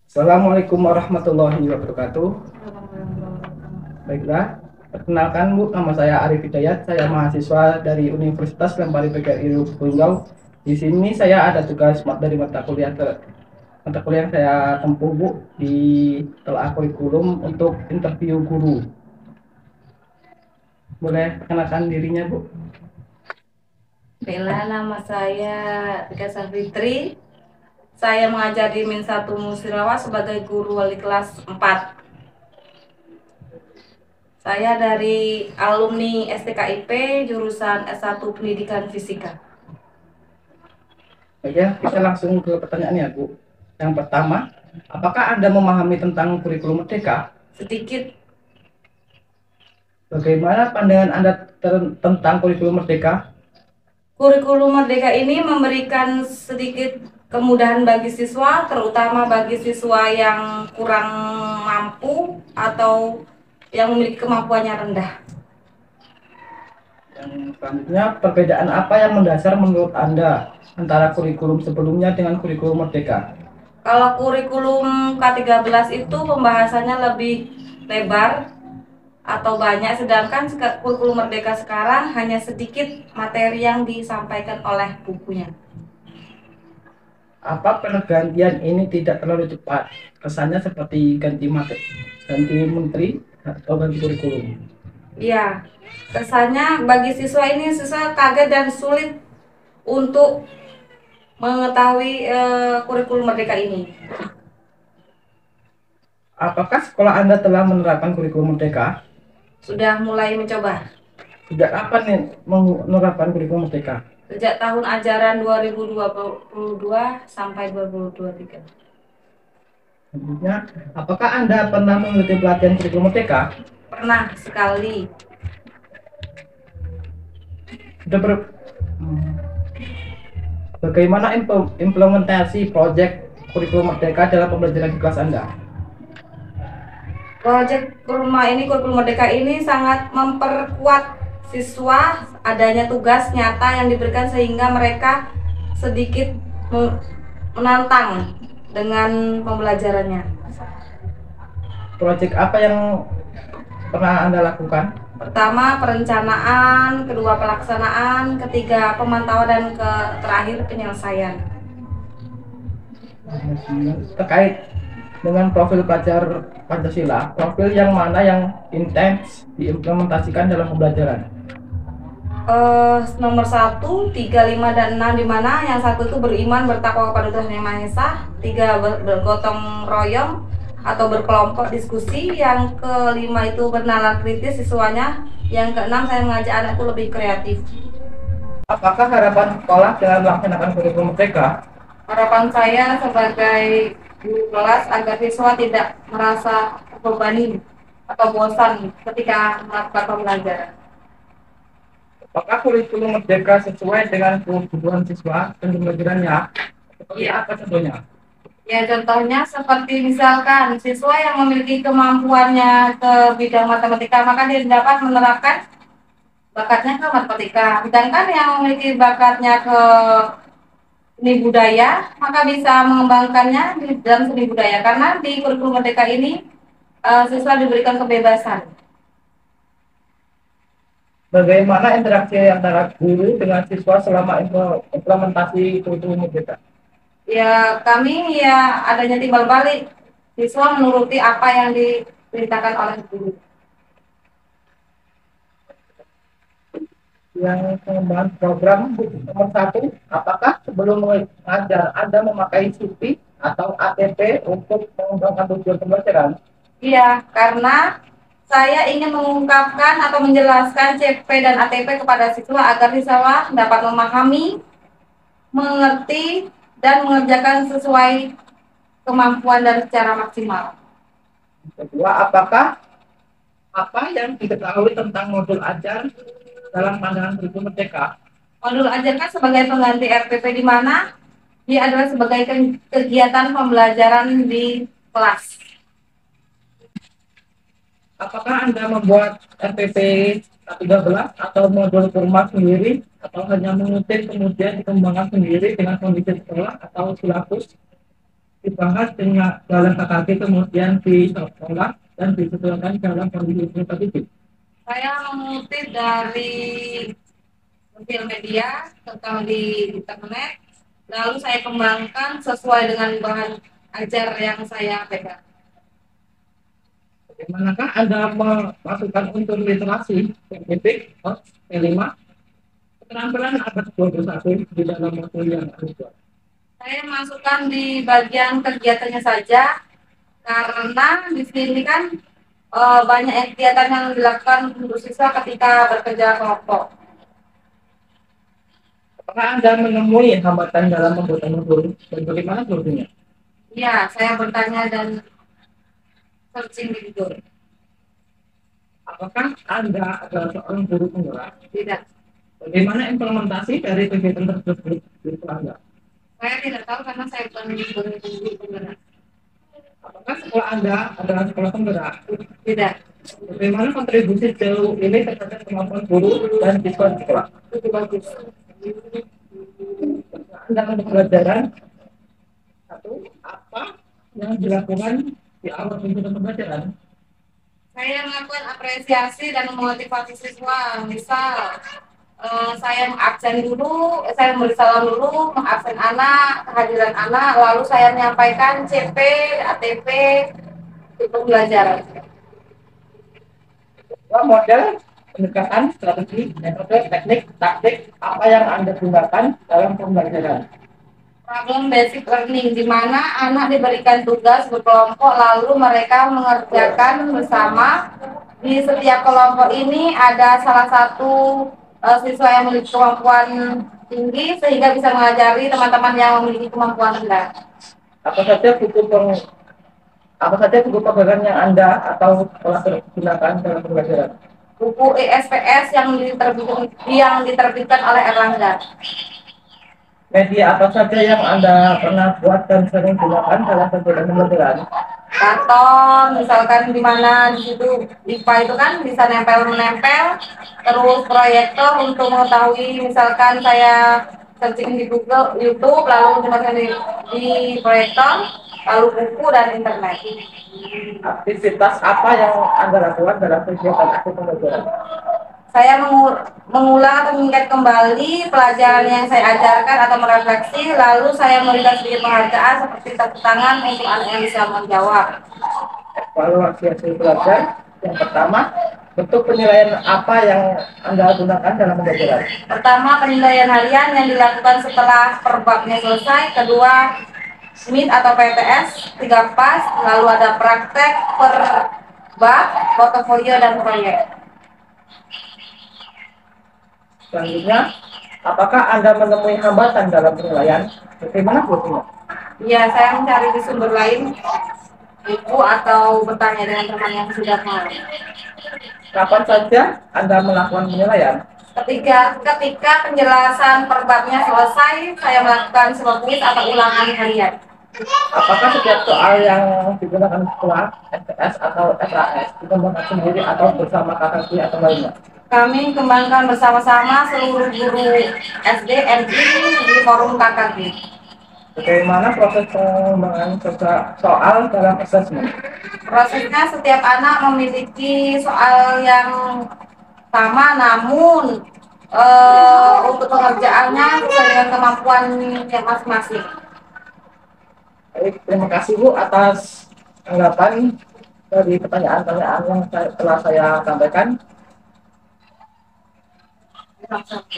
Assalamualaikum warahmatullahi wabarakatuh. Baiklah, perkenalkan Bu, nama saya Arif Hidayat. Saya mahasiswa dari Universitas Lembari PGRI Riau. Di sini saya ada tugas dari mata kuliah yang saya tempuh Bu di telah kurikulum untuk interview guru. Boleh perkenalkan dirinya Bu? Bella, nama saya Tika Safitri. Saya mengajar di Min 1 Musirawa sebagai guru wali kelas 4. Saya dari alumni STKIP jurusan S1 Pendidikan Fisika. Baik ya, kita langsung ke pertanyaannya Bu. Yang pertama, apakah Anda memahami tentang kurikulum Merdeka? Sedikit. Bagaimana pandangan Anda tentang kurikulum Merdeka? Kurikulum Merdeka ini memberikan sedikit kemudahan bagi siswa, terutama bagi siswa yang kurang mampu atau yang memiliki kemampuannya rendah. Yang selanjutnya, perbedaan apa yang mendasar menurut Anda antara kurikulum sebelumnya dengan kurikulum Merdeka? Kalau kurikulum K13 itu pembahasannya lebih lebar atau banyak, sedangkan kurikulum Merdeka sekarang hanya sedikit materi yang disampaikan oleh bukunya. Apa pergantian ini tidak terlalu cepat? Kesannya seperti ganti menteri atau ganti kurikulum. Ya, kesannya bagi siswa kaget dan sulit untuk mengetahui kurikulum Merdeka ini. Apakah sekolah Anda telah menerapkan kurikulum Merdeka? Sudah mulai mencoba. Sejak kapan nih menerapkan kurikulum Merdeka? Sejak tahun ajaran 2022 sampai 2023. Selanjutnya, apakah Anda pernah mengikuti pelatihan kurikulum Merdeka? Pernah sekali. Sudah ber... Bagaimana implementasi proyek kurikulum Merdeka dalam pembelajaran di kelas Anda? Kurikulum Merdeka ini sangat memperkuat siswa, adanya tugas nyata yang diberikan sehingga mereka sedikit menantang dengan pembelajarannya. Proyek apa yang pernah Anda lakukan? Pertama perencanaan, kedua pelaksanaan, ketiga pemantauan, dan terakhir penyelesaian. Terkait dengan profil pelajar Pancasila, profil yang mana yang intens diimplementasikan dalam pembelajaran? Nomor 1, 3, 5, dan 6, di mana yang satu itu beriman, bertakwa kepada Tuhan Yang Maha Esa, 3 bergotong royong atau berkelompok diskusi, yang kelima itu bernalar kritis siswanya, yang keenam saya mengajak anakku lebih kreatif. Apakah harapan sekolah dengan melaksanakan kurikulum Merdeka? Harapan saya sebagai guru kelas agar siswa tidak merasa terbebani atau bosan ketika melakukan pembelajaran. Apakah kurikulum Merdeka sesuai dengan kebutuhan siswa dan pembelajarannya? Seperti Iya. apa contohnya? Ya, contohnya seperti misalkan siswa yang memiliki kemampuannya ke bidang matematika, maka dia dapat menerapkan bakatnya ke matematika. Sedangkan yang memiliki bakatnya ke seni budaya, maka bisa mengembangkannya di dalam seni budaya. Karena di kurikulum Merdeka ini siswa diberikan kebebasan. Bagaimana interaksi antara guru dengan siswa selama implementasi kurikulum Merdeka? Ya, kami ya adanya timbal balik. Siswa menuruti apa yang diperintahkan oleh guru. Yang pengembangan program nomor 1, apakah sebelum mengajar Anda memakai CP atau ATP untuk mengembangkan tujuan pembelajaran? Iya, karena saya ingin mengungkapkan atau menjelaskan CP dan ATP kepada siswa agar siswa dapat memahami, mengerti, dan mengerjakan sesuai kemampuan dan secara maksimal. Kedua, apakah apa yang diketahui tentang modul ajar dalam pandangan kurikulum Merdeka? Modul ajar kan sebagai pengganti RPP, di mana dia adalah sebagai kegiatan pembelajaran di kelas. Apakah Anda membuat RPP 13 atau modul kurma sendiri atau hanya mengutip kemudian dikembangkan sendiri dengan kondisi sekolah atau silabus? dibahas dengan dalam KKP kemudian diolah dan disesuaikan dalam kondisi kompetitif. Saya mengutip dari sosial media tentang di internet, lalu saya kembangkan sesuai dengan bahan ajar yang saya pegang. Bagaimanakah Anda memasukkan unsur literasi, scientific, kelima, keterampilan abad 21 di dalam modul yang Anda buat? Saya masukkan di bagian kegiatannya saja, karena di sini kan banyak kegiatan yang dilakukan untuk siswa ketika bekerja kelompok. Apakah Anda menemui hambatan dalam pembuatan modul dan bagaimana solusinya? Ya, saya bertanya dan searching di Google. Apakah Anda adalah seorang guru penggerak? Tidak, Bagaimana implementasi dari kegiatan tersebut di sekolah Anda? saya tidak tahu karena saya bukan guru penggerak. Apakah sekolah Anda adalah sekolah penggerak? Tidak, Bagaimana kontribusi sejauh ini terhadap kemampuan guru dan siswa di sekolah? itu bagus. Anda untuk pembelajaran, satu, apa yang dilakukan di awal kegiatan pembelajaran? Saya melakukan apresiasi dan memotivasi siswa. Misal, saya mengabsen dulu, saya memberi salam dulu, mengabsen anak, kehadiran anak, lalu saya menyampaikan CP, ATP, untuk pembelajaran. Dua, model pendekatan, strategi, metode, teknik, taktik, apa yang Anda gunakan dalam pembelajaran? Problem basic learning, di mana anak diberikan tugas berkelompok lalu mereka mengerjakan bersama. Di setiap kelompok ini ada salah satu siswa yang memiliki kemampuan tinggi sehingga bisa mengajari teman-teman yang memiliki kemampuan rendah. Apa saja buku apa saja buku pelajaran yang Anda atau telah digunakan dalam pembelajaran? Buku ESPS yang diterbitkan oleh Erlangga. Media apa saja yang Anda pernah buat dan sering gunakan dalam kegiatan pembelajaran? Karton, misalkan di mana di situ IPA itu kan bisa nempel-menempel, terus proyektor untuk mengetahui, misalkan saya searching di Google, YouTube, lalu dimasukkan di proyektor, lalu buku dan internet. Aktivitas apa yang Anda lakukan dalam kegiatan aktif pembelajaran? Saya mengulang atau mengingat kembali pelajaran yang saya ajarkan atau merefleksi, lalu saya memberikan sedikit penghargaan seperti tepuk tangan untuk anak yang bisa menjawab. Evaluasi hasil belajar. Yang pertama, bentuk penilaian apa yang Anda gunakan dalam pembelajaran? Pertama, penilaian harian yang dilakukan setelah per babnya selesai. Kedua, MIT atau PTS 3 pas, lalu ada praktek per bab, portofolio dan proyek. Selanjutnya, apakah Anda menemui hambatan dalam penilaian? Bagaimana solusinya? Ya, saya mencari di sumber lain, buku atau bertanya dengan teman yang sudah paham. Kapan saja Anda melakukan penilaian? Ketika penjelasan per babnya selesai, saya melakukan sebuah kuis atau ulangan harian. Apakah setiap soal yang digunakan sekolah, STS atau SAS, dikembangkan sendiri atau bersama kakak atau lainnya? Kami kembangkan bersama-sama seluruh guru SD MI di forum KKG. Bagaimana proses pengembangan soal dalam asesmen? Prosesnya setiap anak memiliki soal yang sama, namun untuk pengerjaannya sesuai dengan kemampuannya masing-masing. Baik, terima kasih Bu atas tanggapan dari pertanyaan-pertanyaan yang telah saya sampaikan. Sama-sama.